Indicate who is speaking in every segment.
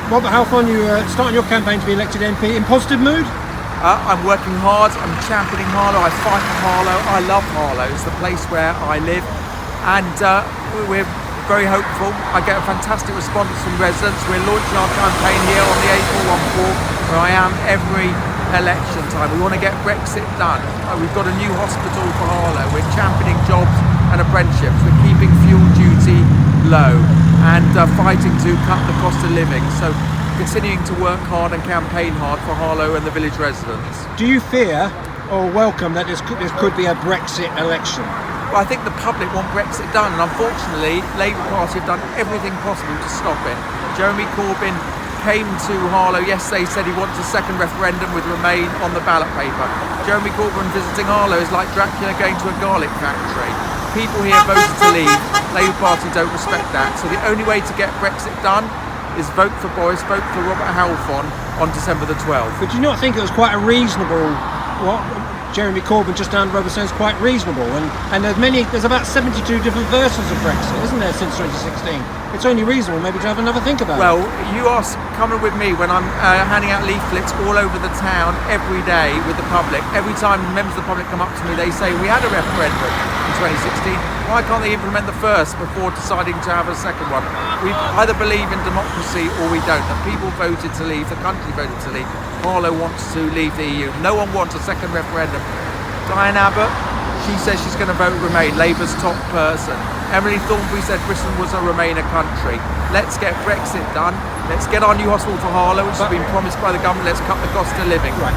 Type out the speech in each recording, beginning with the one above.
Speaker 1: Robert Halfon, you starting your campaign to be elected MP in positive mood?
Speaker 2: I'm working hard, I'm championing Harlow, I fight for Harlow, I love Harlow, it's the place where I live, and we're very hopeful. I get a fantastic response from residents. We're launching our campaign here on the A414, where I am every election time. We want to get Brexit done. We've got a new hospital for Harlow, we're championing jobs and apprenticeships, we're keeping fuel duty low and fighting to cut the cost of living. So continuing to work hard and campaign hard for Harlow and the village residents.
Speaker 1: Do you fear or welcome that this could be a Brexit election?
Speaker 2: Well, I think the public want Brexit done, and unfortunately Labour Party have done everything possible to stop it. Jeremy Corbyn came to Harlow yesterday, said he wants a second referendum with Remain on the ballot paper. Jeremy Corbyn visiting Harlow is like Dracula going to a garlic factory. People here voted to leave, Labour Party don't respect that, so the only way to get Brexit done is vote for Boris, vote for Robert Halfon on December the 12th.
Speaker 1: But do you not think it was quite a reasonable, what Jeremy Corbyn just down the road was saying is quite reasonable, and there's about 72 different versions of Brexit, isn't there, since 2016? It's only reasonable maybe to have another think about it.
Speaker 2: Well, you are coming with me when I'm handing out leaflets all over the town every day with the public. Every time members of the public come up to me, they say, we had a referendum in 2016, why can't they implement the first before deciding to have a second one? We either believe in democracy or we don't. The people voted to leave, the country voted to leave. Harlow wants to leave the EU. No one wants a second referendum. Diane Abbott, she says she's going to vote Remain, Labour's top person. Emily Thornberry said Britain was a Remainer country. Let's get Brexit done. Let's get our new hospital for Harlow, which has been promised by the government. Let's cut the cost of living.
Speaker 1: Right.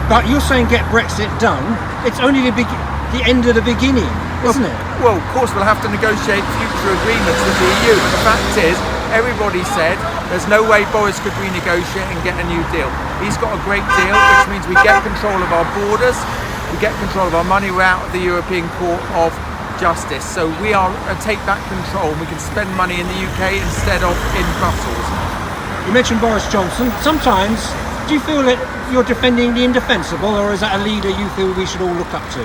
Speaker 1: But you're saying get Brexit done. It's only the end of the beginning, isn't it?
Speaker 2: Well, of course, we'll have to negotiate future agreements with the EU. But the fact is, everybody said there's no way Boris could renegotiate and get a new deal. He's got a great deal, which means we get control of our borders, we get control of our money. We're out of the European Court of Justice. So we are take back control. We can spend money in the UK instead of in Brussels.
Speaker 1: You mentioned Boris Johnson. Sometimes, do you feel that you're defending the indefensible, or is that a leader you feel we should all look up to?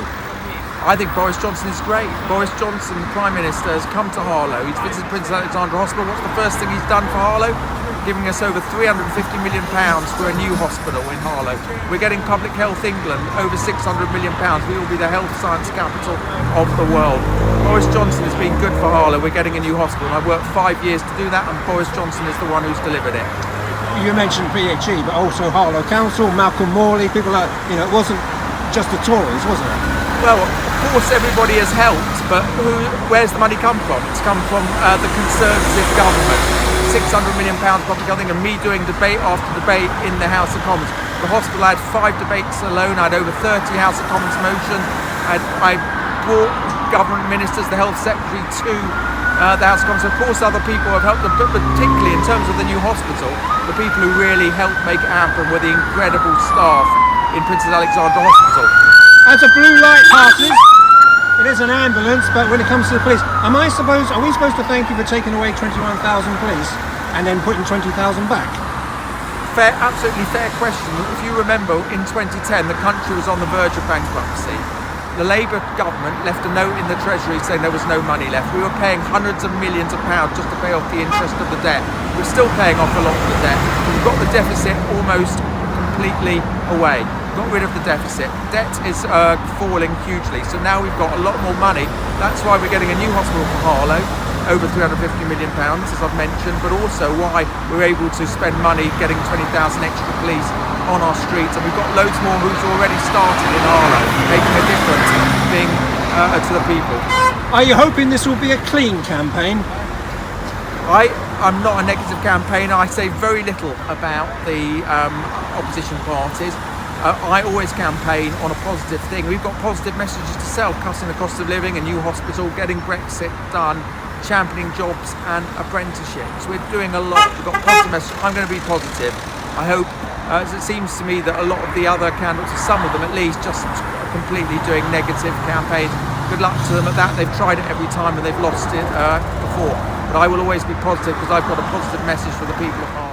Speaker 2: I think Boris Johnson is great. Boris Johnson, the Prime Minister, has come to Harlow. He's visited Prince Alexandra Hospital. What's the first thing he's done for Harlow? Giving us over £350 million for a new hospital in Harlow. We're getting Public Health England over £600 million. We will be the health science capital of the world. Boris Johnson has been good for Harlow. We're getting a new hospital. I've worked 5 years to do that, and Boris Johnson is the one who's delivered it.
Speaker 1: You mentioned PHE, but also Harlow Council, Malcolm Morley, people like, it wasn't just the Tories, was it?
Speaker 2: Well, of course everybody has helped, but where's the money come from? It's come from the Conservative government. £600 million public health, and me doing debate after debate in the House of Commons. The hospital had 5 debates alone. I had over 30 House of Commons motions. I brought government ministers, the health secretary, to the House of Commons. Of course other people have helped, but particularly in terms of the new hospital, the people who really helped make it happen were the incredible staff in Prince Alexandra Hospital.
Speaker 1: As a blue light passes, it is an ambulance, but when it comes to the police, are we supposed to thank you for taking away 21,000 police and then putting 20,000 back?
Speaker 2: Fair, absolutely fair question. If you remember, in 2010, the country was on the verge of bankruptcy. The Labour government left a note in the Treasury saying there was no money left. We were paying hundreds of millions of pounds just to pay off the interest of the debt. We're still paying off a lot of the debt. We've got the deficit almost completely away. Got rid of the deficit. Debt is falling hugely, so now we've got a lot more money. That's why we're getting a new hospital for Harlow, over £350 million, as I've mentioned, but also why we're able to spend money getting 20,000 extra police on our streets, and we've got loads more who's already started in Harlow, making a difference to the people.
Speaker 1: Are you hoping this will be a clean campaign?
Speaker 2: I'm not a negative campaigner. I say very little about the opposition parties. I always campaign on a positive thing. We've got positive messages to sell: cutting the cost of living, a new hospital, getting Brexit done, championing jobs and apprenticeships. We're doing a lot. We've got positive messages. I'm going to be positive. I hope, as it seems to me that a lot of the other candidates, or some of them at least, just completely doing negative campaigns. Good luck to them at that. They've tried it every time and they've lost it before. But I will always be positive because I've got a positive message for the people of Harlow.